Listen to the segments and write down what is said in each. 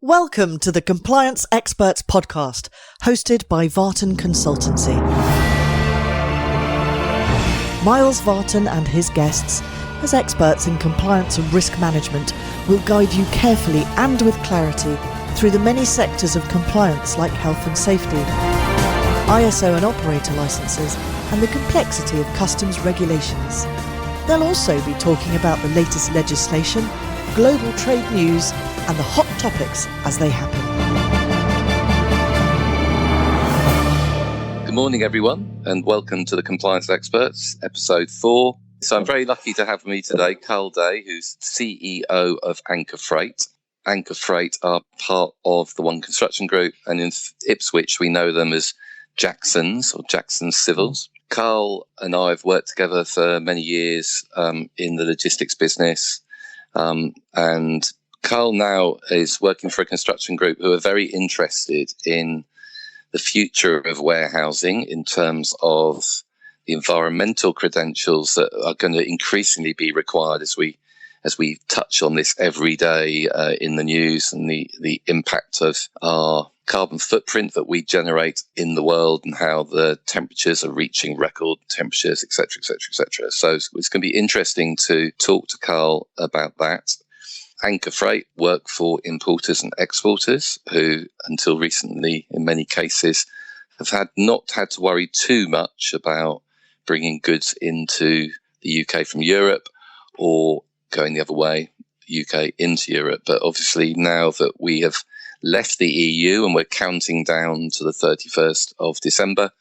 Welcome to the Compliance Experts podcast, hosted by Vartan Consultancy. Miles Vartan and his guests, as experts in compliance and risk management, will guide you carefully and with clarity through the many sectors of compliance like health and safety, ISO and operator licenses, and the complexity of customs regulations. They'll also be talking about the latest legislation, global trade news, and the hot topics as they happen. Good morning, everyone, and welcome to the Compliance Experts, episode 4. So I'm very lucky to have with me today Carl Day, who's CEO of Anchor Freight. Anchor Freight are part of the One Construction Group, and in Ipswich we know them as Jacksons or Jacksons Civils. Carl and I have worked together for many years in the logistics business, and Carl now is working for a construction group who are very interested in the future of warehousing in terms of the environmental credentials that are going to increasingly be required as we touch on this every day in the news, and the impact of our carbon footprint that we generate in the world and how the temperatures are reaching record temperatures, et cetera, et cetera, et cetera. So it's going to be interesting to talk to Carl about that. Anchor Freight work for importers and exporters who, until recently, in many cases, have not had to worry too much about bringing goods into the UK from Europe or going the other way, UK into Europe. But obviously now that we have left the EU and we're counting down to the 31st of December,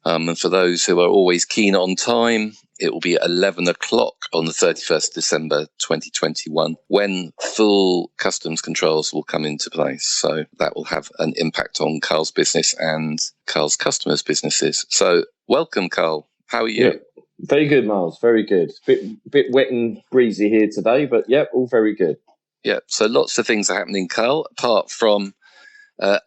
and for those who are always keen on time, it will be 11 o'clock on the 31st December 2021 when full customs controls will come into place. So that will have an impact on Carl's business and Carl's customers' businesses. So welcome, Carl. How are you? Yeah, very good, Miles. Very good. Bit wet and breezy here today, but yeah, all very good. Yeah, so lots of things are happening, Carl, apart from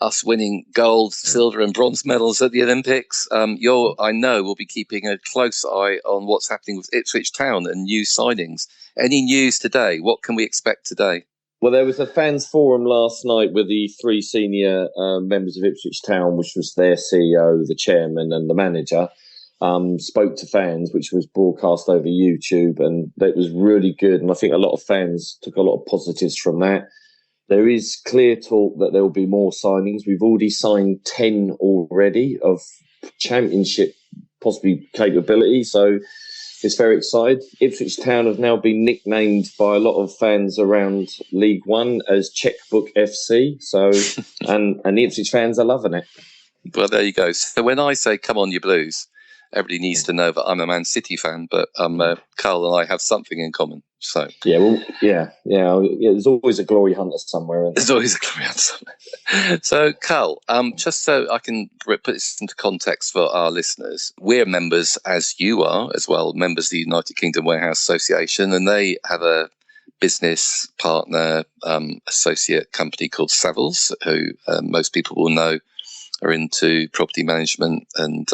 us winning gold, silver and bronze medals at the Olympics. I know, will be keeping a close eye on what's happening with Ipswich Town and new signings. Any news today? What can we expect today? Well, there was a fans forum last night with the 3 senior members of Ipswich Town, which was their CEO, the chairman and the manager, spoke to fans, which was broadcast over YouTube, and that was really good. And I think a lot of fans took a lot of positives from that. There is clear talk that there will be more signings. We've already signed 10 already of championship possibly capability. So it's very exciting. Ipswich Town have now been nicknamed by a lot of fans around League One as Checkbook FC. So, and the Ipswich fans are loving it. Well, there you go. So when I say, come on, you Blues, everybody needs to know that I'm a Man City fan, but Carl and I have something in common. So yeah. There's always a glory hunter somewhere. There's always a glory hunter somewhere. So, Carl, just so I can put this into context for our listeners, we're members, as you are as well, members of the United Kingdom Warehouse Association, and they have a business partner associate company called Savills, who most people will know are into property management and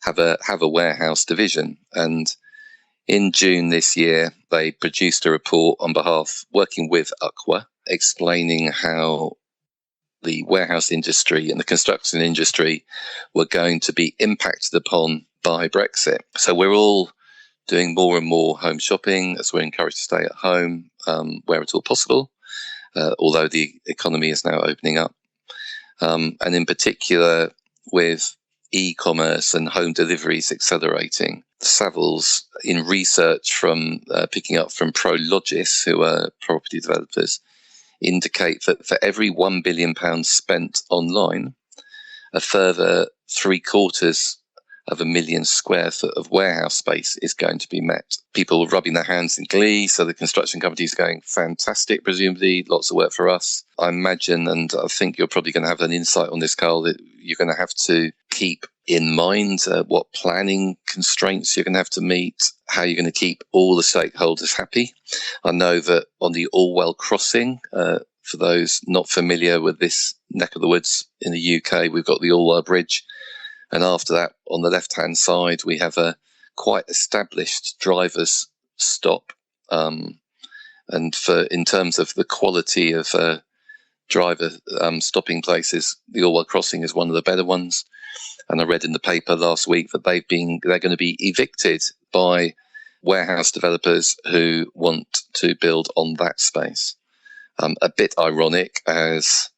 have a warehouse division. And in June this year, they produced a report on behalf, working with UCWA, explaining how the warehouse industry and the construction industry were going to be impacted upon by Brexit. So we're all doing more and more home shopping as we're encouraged to stay at home where at all possible, although the economy is now opening up. And in particular, with e-commerce and home deliveries accelerating, Savills, in research from picking up from Prologis, who are property developers, indicate that for every £1 billion spent online, a further 750,000 square foot of warehouse space is going to be met. People are rubbing their hands in glee, so the construction companies are going, fantastic, presumably, lots of work for us. I imagine, and I think you're probably going to have an insight on this, Carl, that you're going to have to keep in mind what planning constraints you're going to have to meet, how you're going to keep all the stakeholders happy. I know that on the Orwell crossing, for those not familiar with this neck of the woods in the UK, we've got the Orwell Bridge. And after that, on the left-hand side, we have a quite established driver's stop. And in terms of the quality of driver stopping places. The Orwell Crossing is one of the better ones. And I read in the paper last week that they're going to be evicted by warehouse developers who want to build on that space. A bit ironic, as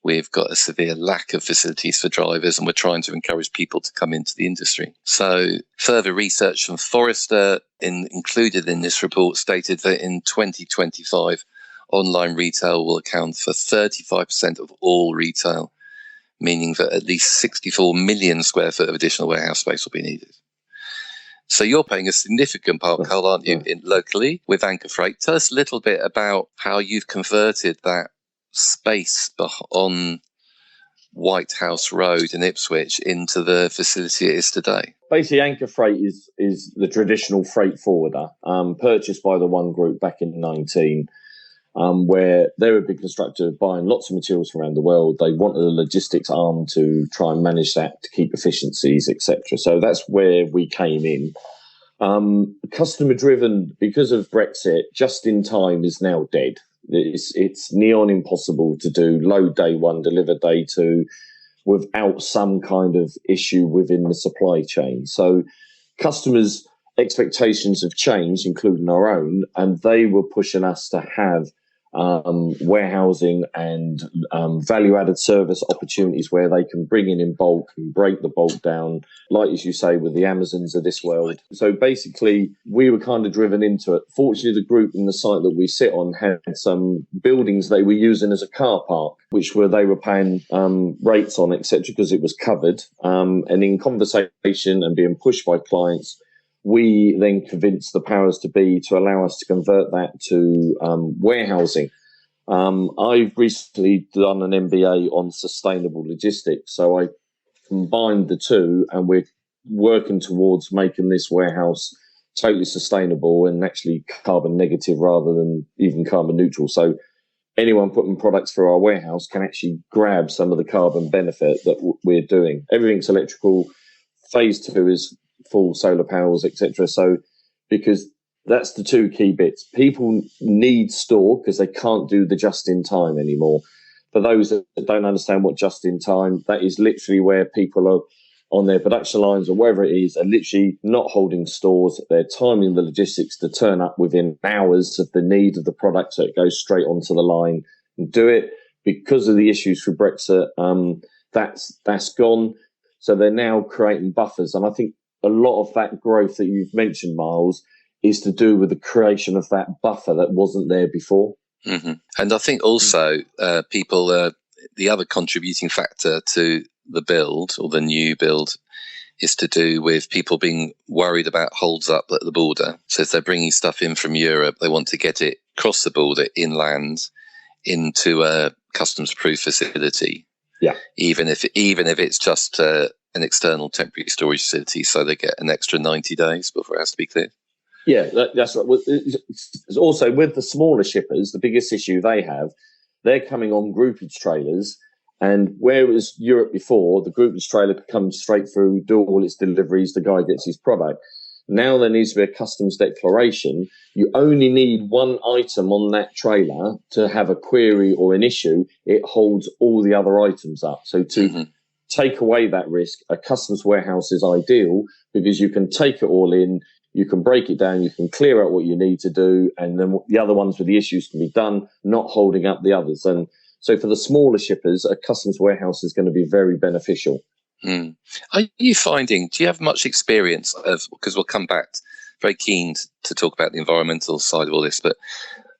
we've got a severe lack of facilities for drivers and we're trying to encourage people to come into the industry. So further research from Forrester included in this report stated that in 2025, online retail will account for 35% of all retail, meaning that at least 64 million square foot of additional warehouse space will be needed. So you're playing a significant part, Carl, aren't you, locally with Anchor Freight? Tell us a little bit about how you've converted that space on White House Road in Ipswich into the facility it is today. Basically, Anchor Freight is the traditional freight forwarder, purchased by the One Group back in 19. Where they're a big constructor buying lots of materials from around the world. They wanted a logistics arm to try and manage that, to keep efficiencies, etc. So that's where we came in. Customer driven, because of Brexit, just in time is now dead. It's neon impossible to do load day one, deliver day two, without some kind of issue within the supply chain. So customers' expectations have changed, including our own, and they were pushing us to have warehousing and value-added service opportunities where they can bring in bulk and break the bulk down, like as you say, with the Amazons of this world. So basically, we were kind of driven into it. Fortunately, the group and the site that we sit on had some buildings they were using as a car park, which they were paying rates on, etc., because it was covered. And in conversation and being pushed by clients, we then convinced the powers to be to allow us to convert that to warehousing. I've recently done an MBA on sustainable logistics, so I combined the two, and we're working towards making this warehouse totally sustainable and actually carbon negative rather than even carbon neutral. So anyone putting products through our warehouse can actually grab some of the carbon benefit that we're doing. Everything's electrical. Phase 2 is full solar panels, etc. So because that's the two key bits. People need store because they can't do the just-in-time anymore. For those that don't understand what just-in-time, that is literally where people are on their production lines or wherever it is, are literally not holding stores. They're timing the logistics to turn up within hours of the need of the product, so it goes straight onto the line and do it. Because of the issues for Brexit, that's gone. So they're now creating buffers. And I think a lot of that growth that you've mentioned, Miles, is to do with the creation of that buffer that wasn't there before. Mm-hmm. And I think also the other contributing factor to the build or the new build is to do with people being worried about holds up at the border. So if they're bringing stuff in from Europe, they want to get it across the border inland into a customs proof facility. Yeah. Even if it's just an external temporary storage facility, so they get an extra 90 days before it has to be cleared. Yeah, that's right. Also, with the smaller shippers, the biggest issue they have, they're coming on groupage trailers, and where it was Europe before, the groupage trailer could come straight through, do all its deliveries, the guy gets his product. Now there needs to be a customs declaration. You only need one item on that trailer to have a query or an issue. It holds all the other items up. So to take away that risk, a customs warehouse is ideal because you can take it all in, you can break it down, you can clear out what you need to do, and then the other ones with the issues can be done, not holding up the others. And so for the smaller shippers, a customs warehouse is going to be very beneficial. Are you finding, do you have much experience of, because we'll come back, very keen to talk about the environmental side of all this, but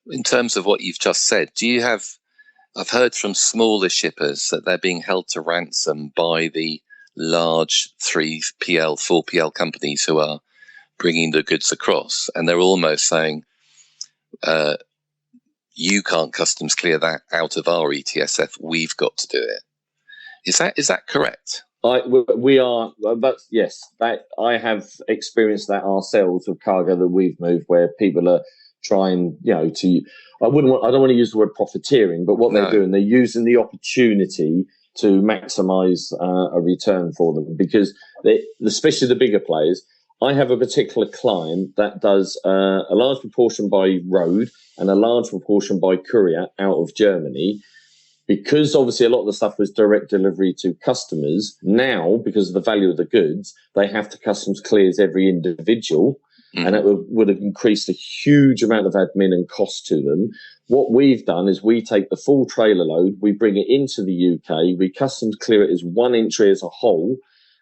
in terms of what you've just said, I've heard from smaller shippers that they're being held to ransom by the large 3PL, 4PL companies who are bringing the goods across, and they're almost saying, you can't customs clear that out of our ETSF, we've got to do it. Is that correct? We are, but yes, that I have experienced that ourselves with cargo that we've moved, where people are trying, I don't want to use the word profiteering, but what they're doing, they're using the opportunity to maximise a return for them, because especially the bigger players. I have a particular client that does a large proportion by road and a large proportion by courier out of Germany, Because obviously a lot of the stuff was direct delivery to customers, now, because of the value of the goods, they have to customs clears every individual, and it would have increased a huge amount of admin and cost to them. What we've done is we take the full trailer load, we bring it into the UK, we customs clear it as one entry as a whole,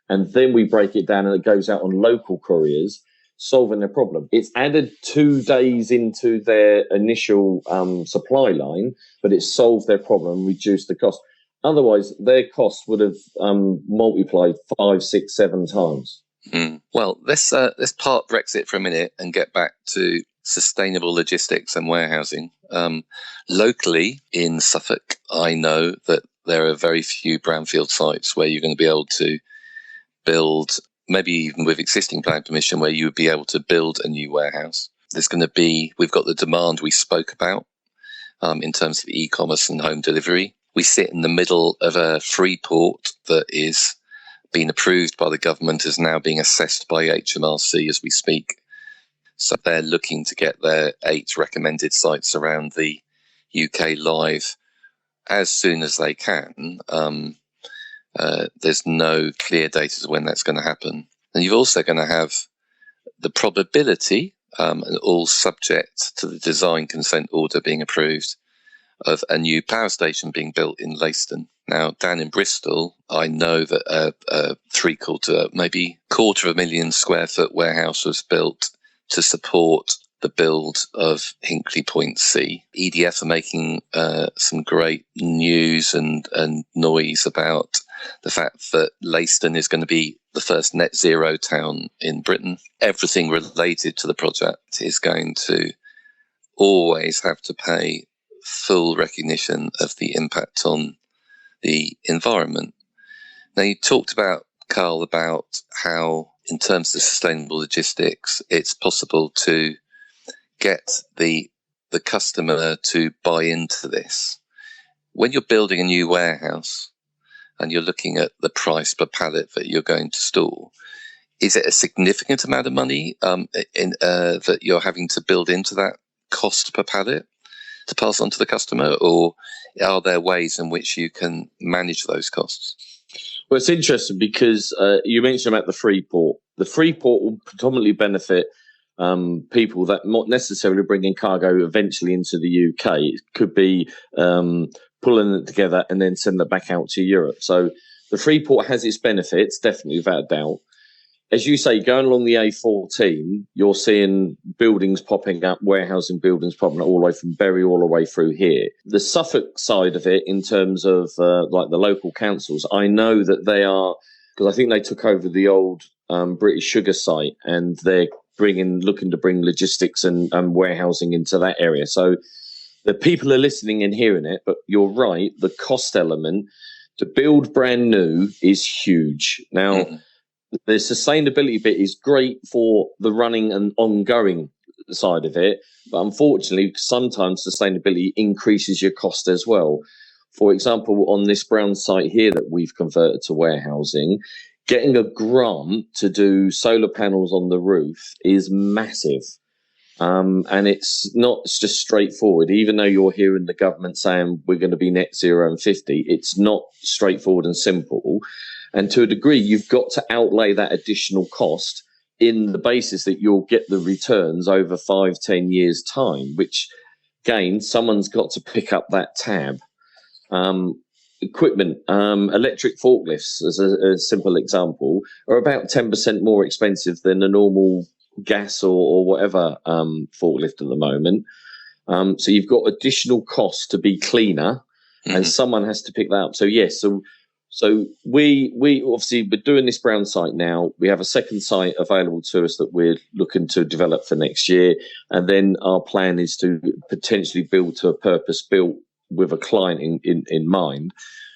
and then we break it down and it goes out on local couriers, solving their problem. It's added 2 days into their initial supply line, but it's solved their problem and reduced the cost. Otherwise, their costs would have multiplied 5, 6, 7 times. Well, let's part Brexit for a minute and get back to sustainable logistics and warehousing. Locally in Suffolk, I know that there are very few brownfield sites where you're going to be able to build, maybe even with existing planning permission, where you would be able to build a new warehouse. We've got the demand we spoke about in terms of e-commerce and home delivery. We sit in the middle of a free port that is being approved by the government, is now being assessed by HMRC as we speak. So they're looking to get their 8 recommended sites around the UK live as soon as they can. There's no clear date as to when that's going to happen. And you're also going to have the probability, and all subject to the design consent order being approved, of a new power station being built in Leiston. Now, down in Bristol, I know that a 250,000 square foot warehouse was built to support the build of Hinkley Point C. EDF are making some great news and noise about the fact that Leiston is going to be the first net zero town in Britain. Everything related to the project is going to always have to pay full recognition of the impact on the environment. Now, you talked about, Carl, about how in terms of sustainable logistics, it's possible to get the customer to buy into this. When you're building a new warehouse and you're looking at the price per pallet that you're going to store, is it a significant amount of money that you're having to build into that cost per pallet to pass on to the customer, or are there ways in which you can manage those costs? Well, it's interesting because you mentioned about the free port. The free port will predominantly benefit people that not necessarily bringing cargo eventually into the UK. It could be pulling it together and then send it back out to Europe. So the free port has its benefits, definitely, without a doubt. As you say, going along the A14, you're seeing buildings popping up, warehousing buildings popping up all the way from Bury all the way through here. The Suffolk side of it, in terms of like the local councils, I know that they are, because I think they took over the old British Sugar site, and they're looking to bring logistics and warehousing into that area. So the people are listening and hearing it, but you're right, the cost element to build brand new is huge. Now, the sustainability bit is great for the running and ongoing side of it, but unfortunately, sometimes sustainability increases your cost as well. For example, on this brown site here that we've converted to warehousing, getting a grant to do solar panels on the roof is massive. And it's not just straightforward. Even though you're hearing the government saying we're going to be net zero and 50, it's not straightforward and simple. And to a degree, you've got to outlay that additional cost in the basis that you'll get the returns over 5-10 years' time, which, again, someone's got to pick up that tab. Equipment, electric forklifts, as a simple example, are about 10% more expensive than a normal gas or whatever forklift at the moment. So you've got additional costs to be cleaner, and someone has to pick that up. So yes, so we obviously, we're doing this brown site now. We have a second site available to us that we're looking to develop for next year, and then our plan is to potentially build to a purpose built with a client in mind.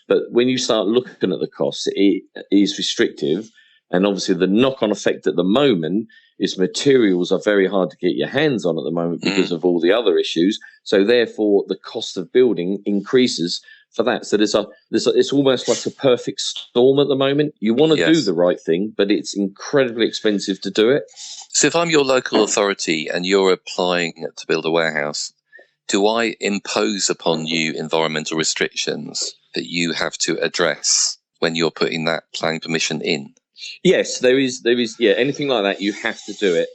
But when you start looking at the costs, it is restrictive, and obviously the knock-on effect at the moment is materials are very hard to get your hands on at the moment because of all the other issues. So therefore, the cost of building increases for that. So it's almost like a perfect storm at the moment. You want to do the right thing, but it's incredibly expensive to do it. So if I'm your local authority and you're applying to build a warehouse, do I impose upon you environmental restrictions that you have to address when you're putting that planning permission in? Yes, there is. Yeah, anything like that, you have to do it.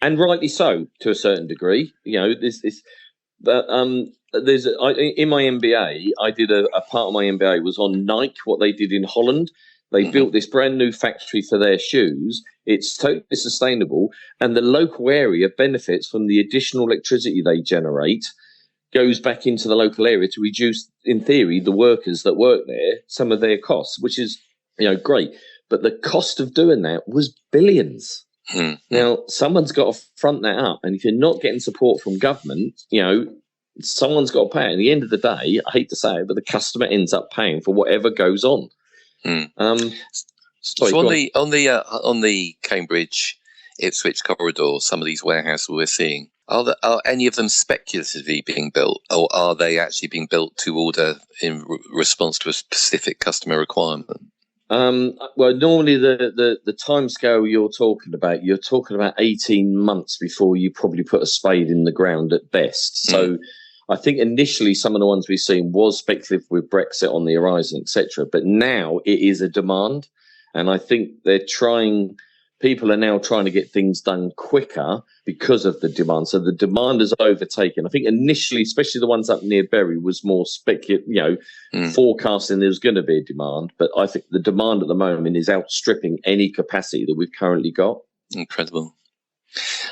And rightly so to a certain degree. But in my MBA, I did a part of my MBA was on Nike, what they did in Holland. They built this brand new factory for their shoes. It's totally sustainable, and the local area benefits from the additional electricity they generate, goes back into the local area to reduce, in theory, the workers that work there, some of their costs, which is, great. But the cost of doing that was billions. Now, someone's got to front that up. And if you're not getting support from government, someone's got to pay it. At the end of the day, I hate to say it, but the customer ends up paying for whatever goes on. So on the Cambridge Ipswich corridor, some of these warehouses we're seeing, are any of them speculatively being built, or are they actually being built to order in response to a specific customer requirement? Well, normally the timescale you're talking about 18 months before you probably put a spade in the ground at best. So I think initially some of the ones we've seen was speculative with Brexit on the horizon, etc. But now it is a demand. And I think people are now trying to get things done quicker because of the demand. So the demand is overtaken. I think initially, especially the ones up near Bury, was more speculative, forecasting there was going to be a demand. But I think the demand at the moment is outstripping any capacity that we've currently got. Incredible.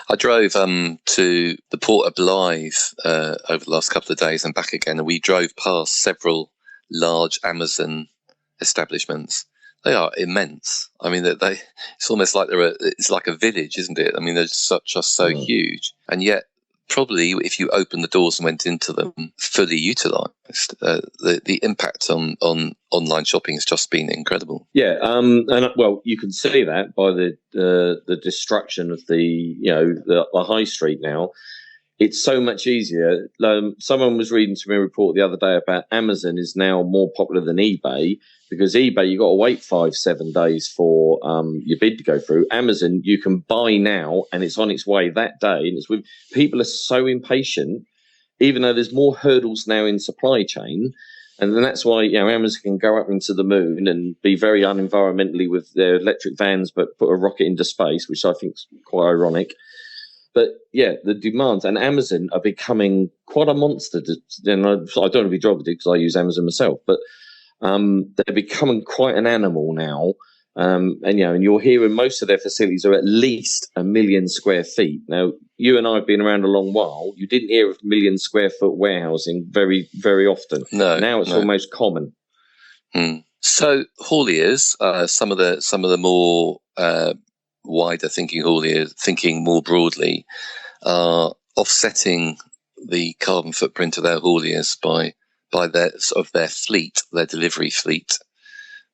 I drove to the Port of Blythe over the last couple of days and back again, and we drove past several large Amazon establishments. They are immense. I mean, it's almost like it's like a village, isn't it? I mean, they're just so huge. And yet, probably if you opened the doors and went into them fully utilised, the impact on online shopping has just been incredible. Yeah, and well, you can see that by the destruction of the high street now. It's so much easier. Someone was reading to me a report the other day about Amazon is now more popular than eBay, because eBay, you've got to wait 5-7 days for your bid to go through. Amazon, you can buy now and it's on its way that day. And people are so impatient, even though there's more hurdles now in supply chain. And then that's why Amazon can go up into the moon and be very unenvironmentally with their electric vans, but put a rocket into space, which I think is quite ironic. But yeah, the demands, and Amazon are becoming quite a monster. And I don't want to be derogatory because I use Amazon myself, but they're becoming quite an animal now. And you're hearing most of their facilities are at least 1 million square feet. Now, you and I have been around a long while. You didn't hear of 1 million square foot warehousing very, very often. No, now it's almost common. So hauliers, some of the more wider thinking hauliers, thinking more broadly, are offsetting the carbon footprint of their hauliers by their fleet, their delivery fleet,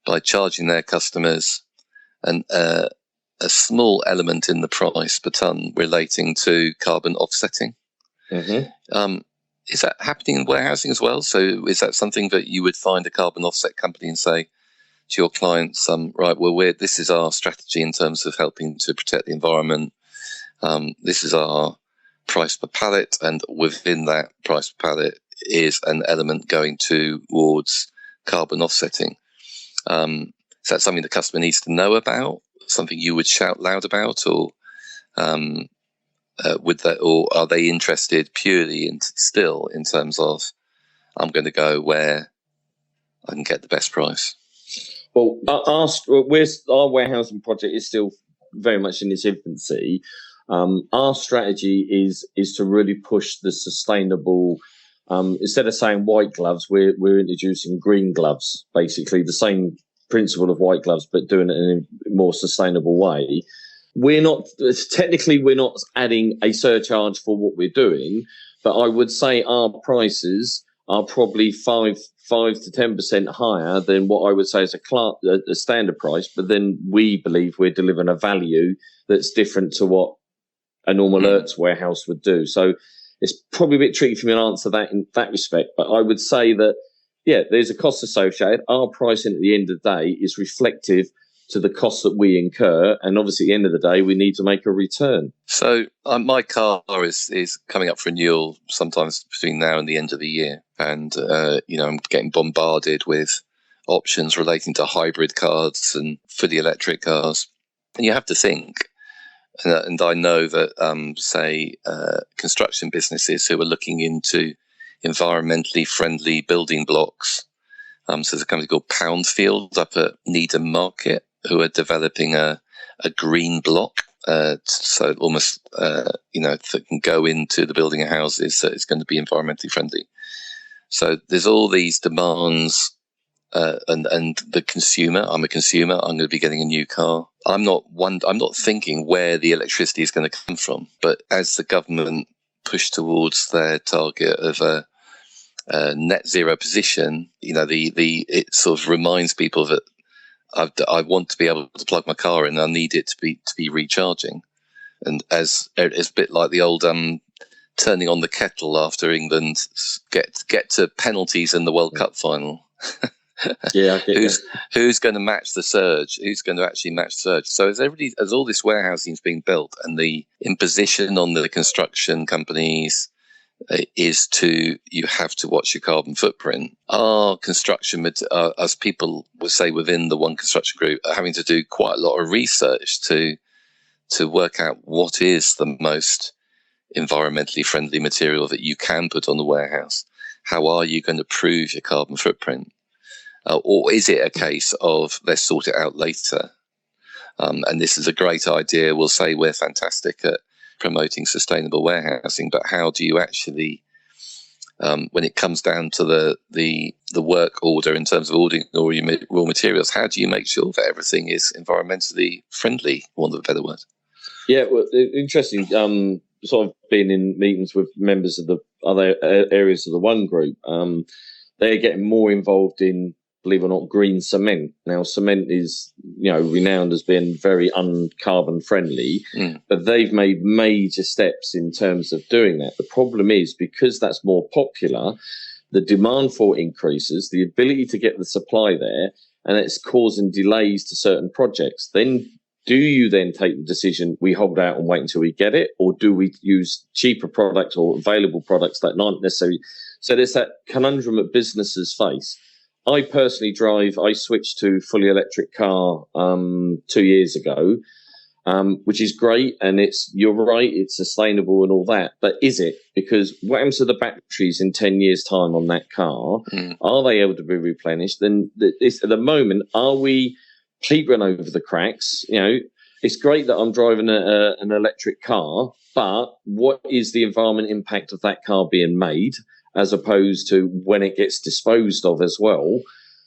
by charging their customers a small element in the price per tonne relating to carbon offsetting. Is that happening in warehousing as well? So is that something that you would find a carbon offset company and say to your clients, right, well, this is our strategy in terms of helping to protect the environment. This is our price per pallet, and within that price per pallet is an element going towards carbon offsetting. Is that something the customer needs to know about? Something you would shout loud about, or or are they interested purely in terms of I'm going to go where I can get the best price? Well, our warehousing project is still very much in its infancy. Our strategy is to really push the sustainable. Instead of saying white gloves, we're introducing green gloves. Basically, the same principle of white gloves, but doing it in a more sustainable way. We're not adding a surcharge for what we're doing, but I would say our prices are probably 5 to 10% higher than what I would say is a standard price. But then we believe we're delivering a value that's different to what a normal Ertz warehouse would do. So it's probably a bit tricky for me to answer that in that respect. But I would say that, yeah, there's a cost associated. Our pricing at the end of the day is reflective to the costs that we incur. And obviously, at the end of the day, we need to make a return. So my car is coming up for renewal sometimes between now and the end of the year. And, I'm getting bombarded with options relating to hybrid cars and fully electric cars. And you have to think, and I know that, construction businesses who are looking into environmentally friendly building blocks, so there's a company called Poundfield up at Needham Market who are developing a green block, so almost, that can go into the building of houses, so it's going to be environmentally friendly. So there's all these demands, and the consumer. I'm a consumer. I'm going to be getting a new car. I'm not thinking where the electricity is going to come from. But as the government push towards their target of a net zero position, it sort of reminds people that I want to be able to plug my car in. I need it to be recharging, and as it's a bit like the old turning on the kettle after England get to penalties in the World Cup final. Yeah, who's going to match the surge? Who's going to actually match the surge? So as all this warehousing is being built, and the imposition on the construction companies is you have to watch your carbon footprint. Our construction, as people would say within the one construction group, are having to do quite a lot of research to work out what is the most environmentally friendly material that you can put on the warehouse. How are you going to prove your carbon footprint? Or is it a case of let's sort it out later? And this is a great idea. We'll say we're fantastic at promoting sustainable warehousing, but how do you actually, when it comes down to the work order in terms of ordering all your raw materials, how do you make sure that everything is environmentally friendly, for want of a better word? Yeah, well, interesting. Sort of being in meetings with members of the other areas of the one group, they're getting more involved in, believe it or not, green cement. Now, cement is, renowned as being very uncarbon friendly, but they've made major steps in terms of doing that. The problem is, because that's more popular, the demand for it increases, the ability to get the supply there, and it's causing delays to certain projects. Then do you then take the decision, we hold out and wait until we get it, or do we use cheaper products or available products that aren't necessarily? So there's that conundrum that businesses face. I personally I switched to fully electric car 2 years ago, which is great. And you're right, it's sustainable and all that. But is it? Because what happens to the batteries in 10 years' time on that car? Are they able to be replenished? Then at the moment, are we peeping over the cracks? It's great that I'm driving an electric car, but what is the environment impact of that car being made, as opposed to when it gets disposed of as well?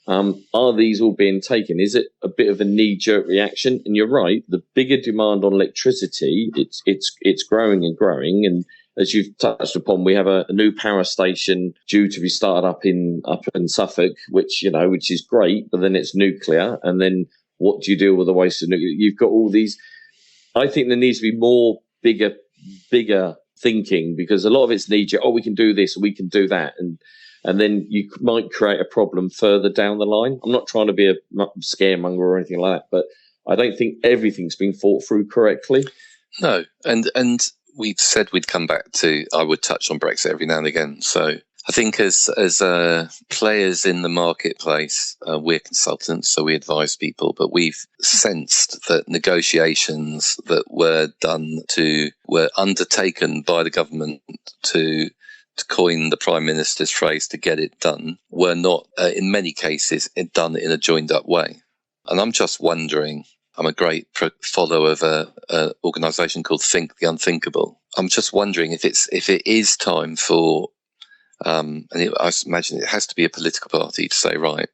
Are these all being taken? Is it a bit of a knee-jerk reaction? And you're right, the bigger demand on electricity, it's growing and growing. And as you've touched upon, we have a new power station due to be started up in Suffolk, which is great, but then it's nuclear. And then what do you do with the waste of nuclear? You've got all these. I think there needs to be more bigger thinking, because a lot of it's knee-jerk. We can do this, we can do that, and then you might create a problem further down the line. I'm not trying to be a scaremonger or anything like that, but I don't think everything's been thought through correctly. No, and we said we'd come back to. I would touch on Brexit every now and again. So I think as players in the marketplace, we're consultants, so we advise people, but we've sensed that negotiations that were undertaken by the government to coin the Prime Minister's phrase, to get it done, were not, in many cases, done in a joined-up way. And I'm just wondering, I'm a great follower of an organisation called Think the Unthinkable. I'm just wondering if it is time for I imagine it has to be a political party to say, right,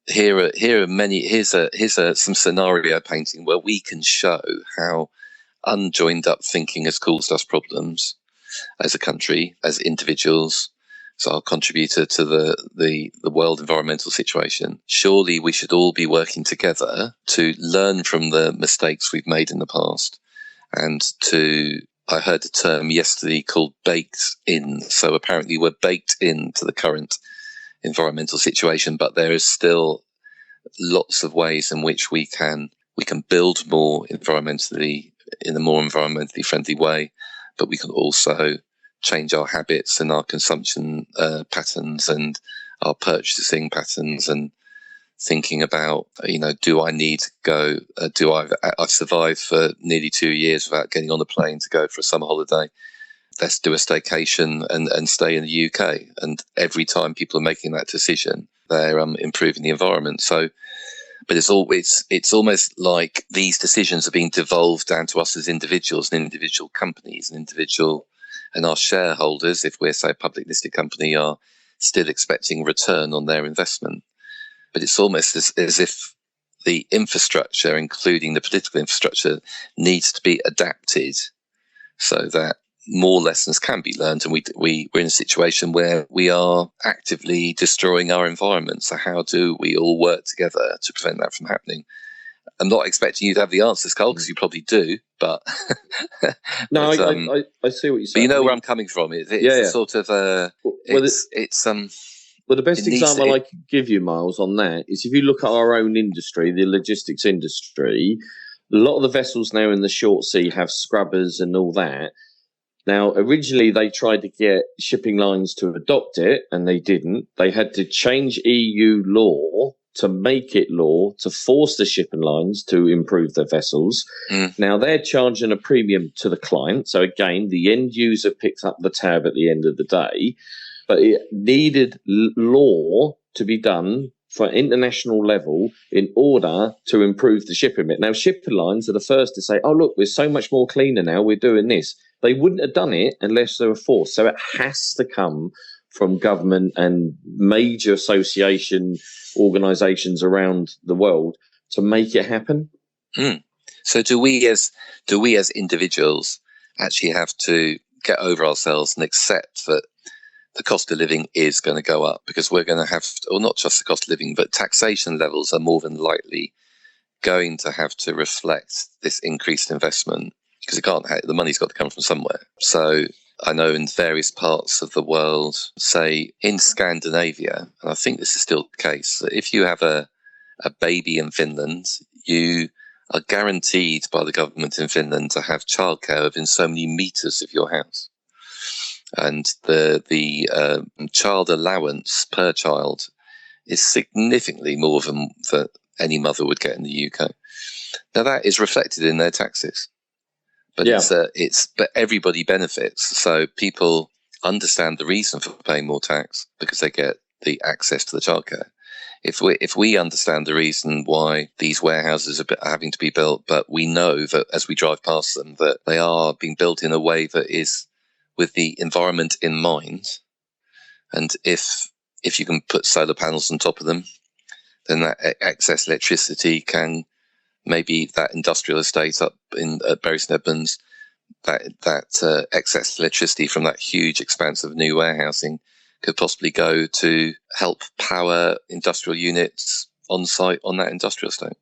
here's some scenario painting where we can show how unjoined up thinking has caused us problems as a country, as individuals, as our contributor to the world environmental situation. Surely we should all be working together to learn from the mistakes we've made in the past, and I heard a term yesterday called baked in. So apparently we're baked into the current environmental situation, but there is still lots of ways in which we can build more environmentally, in a more environmentally friendly way, but we can also change our habits and our consumption patterns and our purchasing patterns, and thinking about, do I need to go? I've survived for nearly 2 years without getting on a plane to go for a summer holiday. Let's do a staycation and stay in the UK. And every time people are making that decision, they're improving the environment. So, but it's almost like these decisions are being devolved down to us as individuals and individual companies and our shareholders, if we're, say, a public listed company, are still expecting return on their investment. But it's almost as if the infrastructure, including the political infrastructure, needs to be adapted so that more lessons can be learned. And we're in a situation where we are actively destroying our environment. So how do we all work together to prevent that from happening? I'm not expecting you to have the answers, Cole, because you probably do. But no, I see what you're saying. But you know where I'm coming from. It's sort of Well, the best example I could give you, Miles, on that is if you look at our own industry, the logistics industry, a lot of the vessels now in the short sea have scrubbers and all that. Now, originally, they tried to get shipping lines to adopt it, and they didn't. They had to change EU law to make it law, to force the shipping lines to improve their vessels. Now, they're charging a premium to the client. So, again, the end user picks up the tab at the end of the day. But it needed law to be done for international level in order to improve the shipping bit. Now, shipping lines are the first to say, oh, look, we're so much more cleaner now, we're doing this. They wouldn't have done it unless they were forced. So it has to come from government and major association organisations around the world to make it happen. So do we as individuals actually have to get over ourselves and accept that the cost of living is going to go up, because we're going to have, or not just the cost of living, but taxation levels are more than likely going to have to reflect this increased investment, because the money's got to come from somewhere. So I know in various parts of the world, say in Scandinavia, and I think this is still the case, that if you have a baby in Finland, you are guaranteed by the government in Finland to have childcare within so many meters of your house. And the child allowance per child is significantly more than any mother would get in the UK. Now that is reflected in their taxes, but but everybody benefits. So people understand the reason for paying more tax because they get the access to the childcare. If we understand the reason why these warehouses are having to be built, but we know that as we drive past them that they are being built in a way that is with the environment in mind, and if you can put solar panels on top of them, then that excess electricity can, maybe that industrial estate up in Bury St Edmunds, that excess electricity from that huge expanse of new warehousing could possibly go to help power industrial units on site on that industrial estate.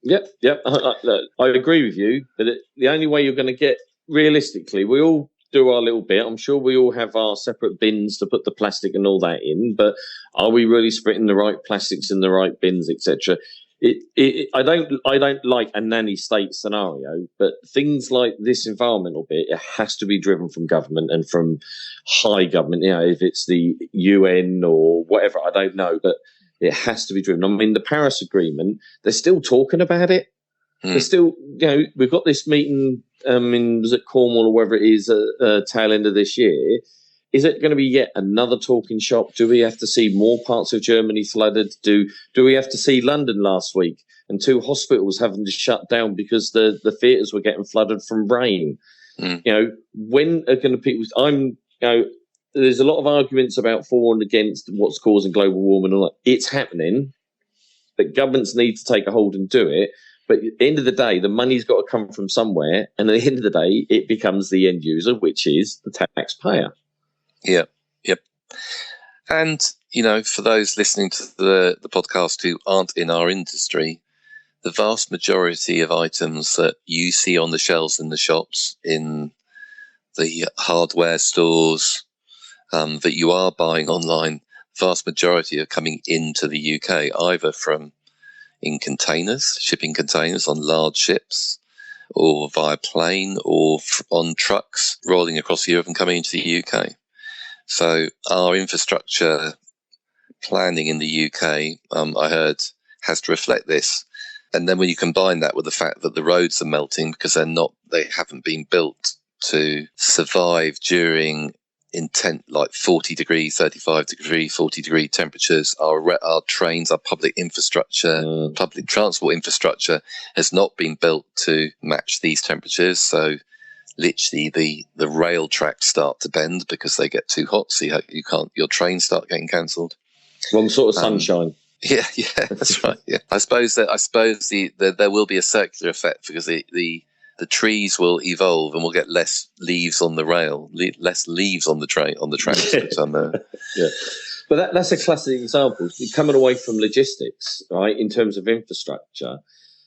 Yep. I agree with you, but the only way you're going to get, realistically, we all do our little bit. I'm sure we all have our separate bins to put the plastic and all that in, but are we really splitting the right plastics in the right bins, etc.? I don't like a nanny state scenario, but things like this environmental bit, it has to be driven from government and from high government. If it's the UN or whatever, I don't know, but it has to be driven. I mean, the Paris Agreement, they're still talking about it. They're still, we've got this meeting was it Cornwall or wherever it is tail end of this year. Is it going to be yet another talking shop? Do we have to see more parts of Germany flooded? Do we have to see London last week and 2 hospitals having to shut down because the theatres were getting flooded from rain? When are going to people? There's a lot of arguments about for and against what's causing global warming and all that. It's happening, but governments need to take a hold and do it. But at the end of the day, the money's got to come from somewhere. And at the end of the day, it becomes the end user, which is the taxpayer. Yeah. Yep. And, for those listening to the podcast who aren't in our industry, the vast majority of items that you see on the shelves in the shops, in the hardware stores, that you are buying online, vast majority are coming into the UK, either from in containers, shipping containers on large ships, or via plane, or on trucks rolling across Europe and coming into the UK. So our infrastructure planning in the UK, I heard, has to reflect this. And then when you combine that with the fact that the roads are melting because they haven't been built to survive during intense, like 40 degree, 35 degree, 40 degree temperatures. Our trains, our public infrastructure, public transport infrastructure has not been built to match these temperatures. So literally the rail tracks start to bend because they get too hot. So your trains start getting cancelled. Wrong sort of sunshine. Yeah, that's right. Yeah, I suppose there will be a circular effect because the trees will evolve and we'll get less leaves on the rail, less leaves on the tracks. Yeah, but that's a classic example. Coming away from logistics, right, in terms of infrastructure,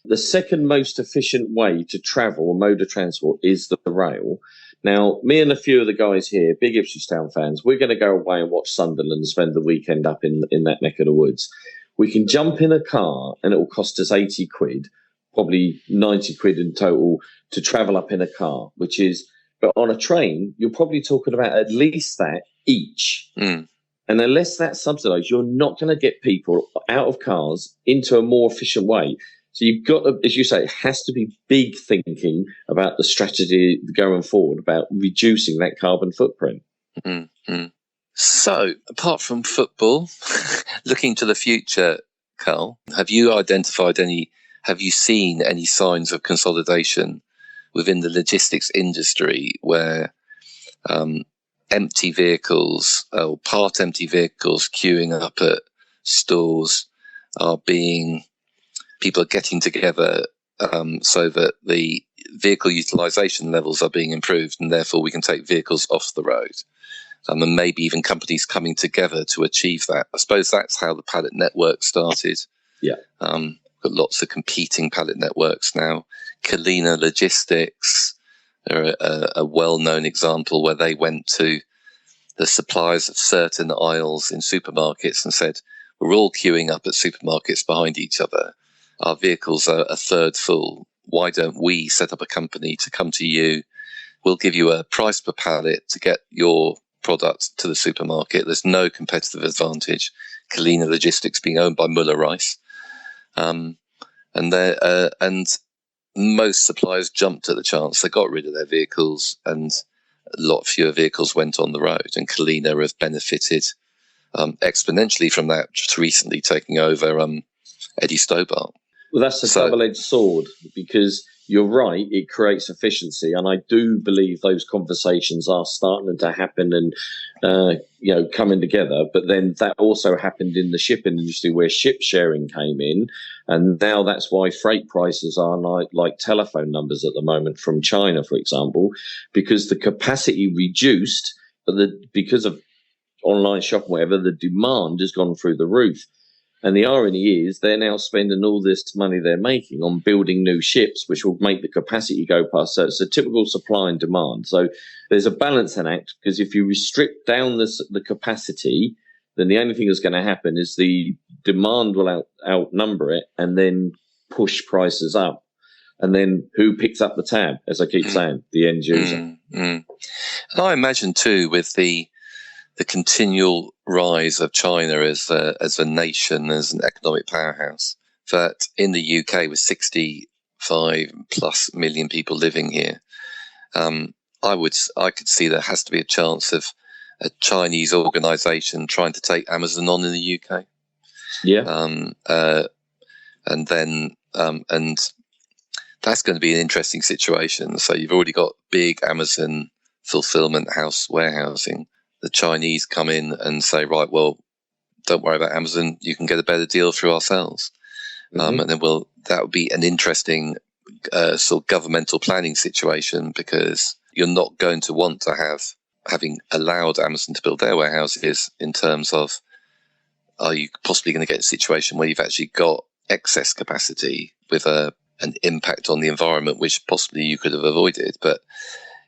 the second most efficient way to travel a mode of transport is the rail. Now, me and a few of the guys here, big Ipswich Town fans, we're going to go away and watch Sunderland and spend the weekend up in that neck of the woods. We can jump in a car and it will cost us 80 quid, probably 90 quid in total to travel up in a car, but on a train, you're probably talking about at least that each. And unless that's subsidised, you're not going to get people out of cars into a more efficient way. So you've got to, as you say, it has to be big thinking about the strategy going forward about reducing that carbon footprint. Mm-hmm. So, apart from football, looking to the future, Carl, have you seen any signs of consolidation within the logistics industry where empty vehicles or part empty vehicles queuing up at stores people are getting together so that the vehicle utilization levels are being improved and therefore we can take vehicles off the road? And maybe even companies coming together to achieve that. I suppose that's how the pallet network started. Yeah. Got lots of competing pallet networks now. Kalina Logistics are a well-known example where they went to the suppliers of certain aisles in supermarkets and said, we're all queuing up at supermarkets behind each other. Our vehicles are a third full. Why don't we set up a company to come to you? We'll give you a price per pallet to get your product to the supermarket. There's no competitive advantage. Kalina Logistics being owned by Muller Rice. And most suppliers jumped at the chance. They got rid of their vehicles and a lot fewer vehicles went on the road. And Kalina have benefited exponentially from that, just recently taking over Eddie Stobart. Well, that's a double-edged sword because you're right, it creates efficiency. And I do believe those conversations are starting to happen and, coming together. But then that also happened in the shipping industry where ship sharing came in. And now that's why freight prices are like telephone numbers at the moment from China, for example, because the capacity reduced, but because of online shopping, whatever, the demand has gone through the roof. And the irony is they're now spending all this money they're making on building new ships, which will make the capacity go past. So it's a typical supply and demand. So there's a balancing act because if you restrict down the capacity, then the only thing that's going to happen is the demand will outnumber it and then push prices up. And then who picks up the tab, as I keep saying, the end user. And I imagine too, with the continual rise of China as a nation, as an economic powerhouse, that in the UK with 65 plus million people living here, I could see there has to be a chance of a Chinese organisation trying to take Amazon on in the UK. Yeah. And that's going to be an interesting situation. So you've already got big Amazon fulfillment house warehousing. The Chinese come in and say, right, well, don't worry about Amazon. You can get a better deal through ourselves. And then that would be an interesting sort of governmental planning situation because you're not going to want to having allowed Amazon to build their warehouses in terms of, are you possibly going to get a situation where you've actually got excess capacity with an impact on the environment, which possibly you could have avoided. But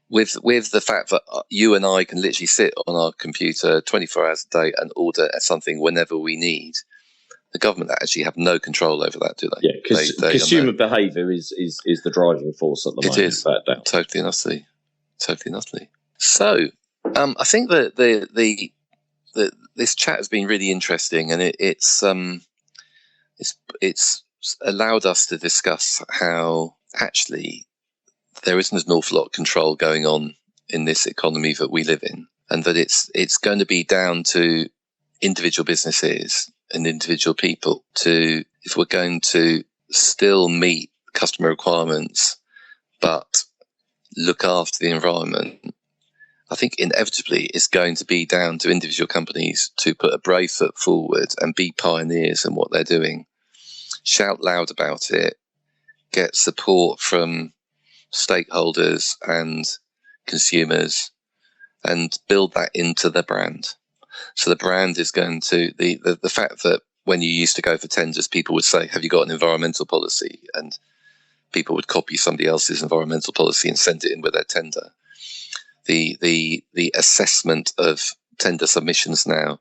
with the fact that you and I can literally sit on our computer 24 hours a day and order something whenever we need, The government actually have no control over that, do they? Yeah, because consumer behaviour is the driving force at the moment. It is, totally and utterly. So, I think that this chat has been really interesting, and it's allowed us to discuss how actually there isn't an awful lot of control going on in this economy that we live in, and that it's going to be down to individual businesses and individual people if we're going to still meet customer requirements but look after the environment. I think inevitably it's going to be down to individual companies to put a brave foot forward and be pioneers in what they're doing, shout loud about it, get support from stakeholders and consumers, and build that into the brand. So the brand is going to, the fact that when you used to go for tenders, people would say, have you got an environmental policy? And people would copy somebody else's environmental policy and send it in with their tender. The assessment of tender submissions now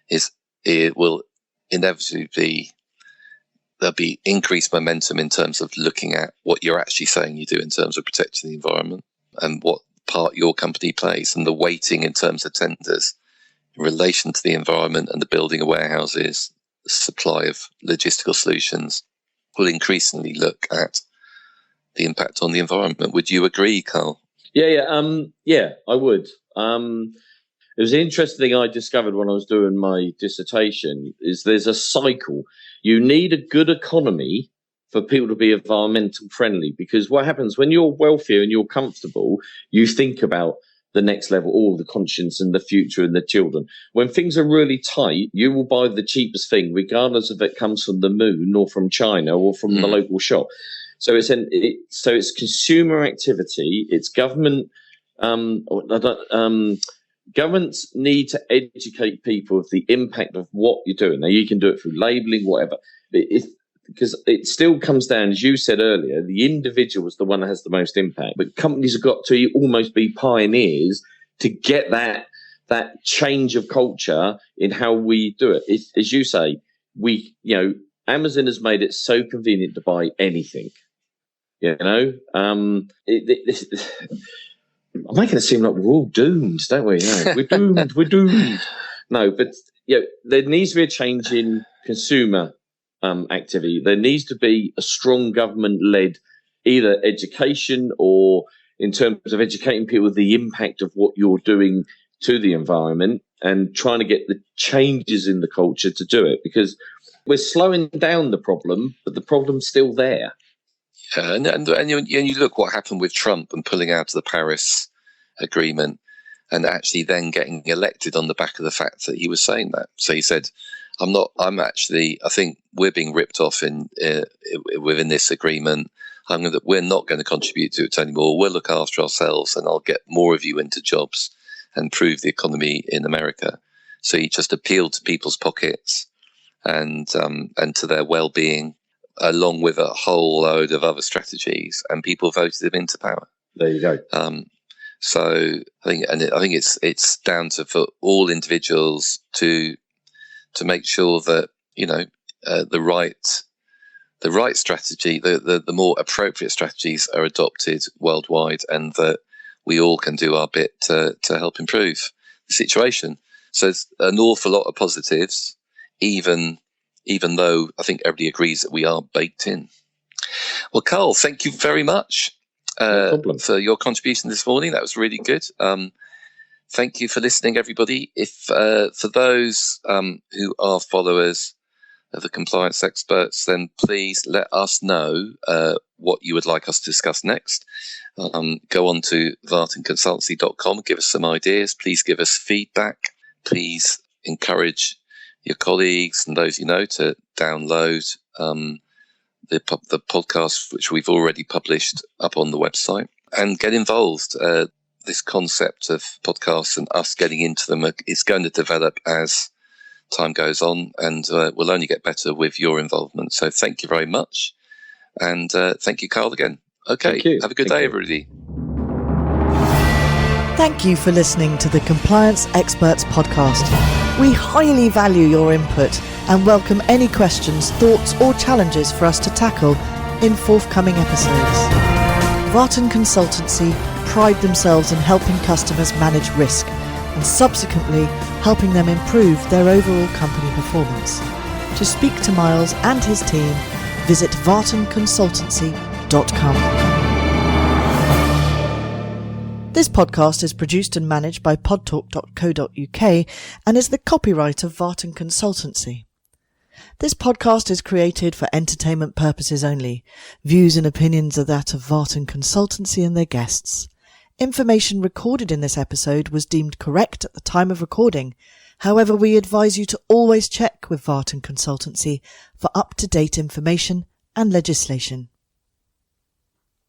it will inevitably be, there'll be increased momentum in terms of looking at what you're actually saying you do in terms of protecting the environment and what part your company plays, and the weighting in terms of tenders in relation to the environment and the building of warehouses, the supply of logistical solutions will increasingly look at the impact on the environment. Would you agree, Carl? Yeah, I would. It was an interesting thing I discovered when I was doing my dissertation is there's a cycle. You need a good economy for people to be environmental friendly, because what happens when you're wealthier and you're comfortable, you think about the next level, all the conscience and the future and the children. When things are really tight, you will buy the cheapest thing, regardless if it comes from the moon or from China or from the local shop. So it's consumer activity. It's government. Governments need to educate people of the impact of what you're doing. Now, you can do it through labelling, whatever. Because it still comes down, as you said earlier, the individual is the one that has the most impact. But companies have got to almost be pioneers to get that change of culture in how we do it. As you say, Amazon has made it so convenient to buy anything. I'm making it seem like we're all doomed, don't we? No, we're doomed. No, but there needs to be a change in consumer activity. There needs to be a strong government-led either education or in terms of educating people the impact of what you're doing to the environment and trying to get the changes in the culture to do it, because we're slowing down the problem, but the problem's still there. Yeah, and you look what happened with Trump and pulling out of the Paris Agreement, and actually then getting elected on the back of the fact that he was saying that. So he said, I think we're being ripped off within this agreement. We're not going to contribute to it anymore. We'll look after ourselves, and I'll get more of you into jobs and improve the economy in America. So he just appealed to people's pockets and to their well-being, along with a whole load of other strategies, and people voted him into power. There you go. So I think it's down to for all individuals to make sure that the right strategy, the more appropriate strategies are adopted worldwide, and that we all can do our bit to help improve the situation. So it's an awful lot of positives, even though I think everybody agrees that we are baked in. Well, Carl, thank you very much for your contribution this morning. That was really good. Thank you for listening, everybody. If for those who are followers of the compliance experts, then please let us know what you would like us to discuss next. Go on to vartonconsultancy.com, give us some ideas. Please give us feedback. Please encourage your colleagues and those you know to download the podcast, which we've already published up on the website, and get involved. This concept of podcasts and us getting into them is going to develop as time goes on, and we'll only get better with your involvement. So thank you very much. And thank you, Carl, again. Okay, have a good day, everybody. Thank you for listening to the Compliance Experts podcast. We highly value your input and welcome any questions, thoughts or challenges for us to tackle in forthcoming episodes. Vartan Consultancy pride themselves in helping customers manage risk and subsequently helping them improve their overall company performance. To speak to Miles and his team, visit vartanconsultancy.com. This podcast is produced and managed by podtalk.co.uk and is the copyright of Vartan Consultancy. This podcast is created for entertainment purposes only. Views and opinions are that of Vartan Consultancy and their guests. Information recorded in this episode was deemed correct at the time of recording. However, we advise you to always check with Vartan Consultancy for up-to-date information and legislation.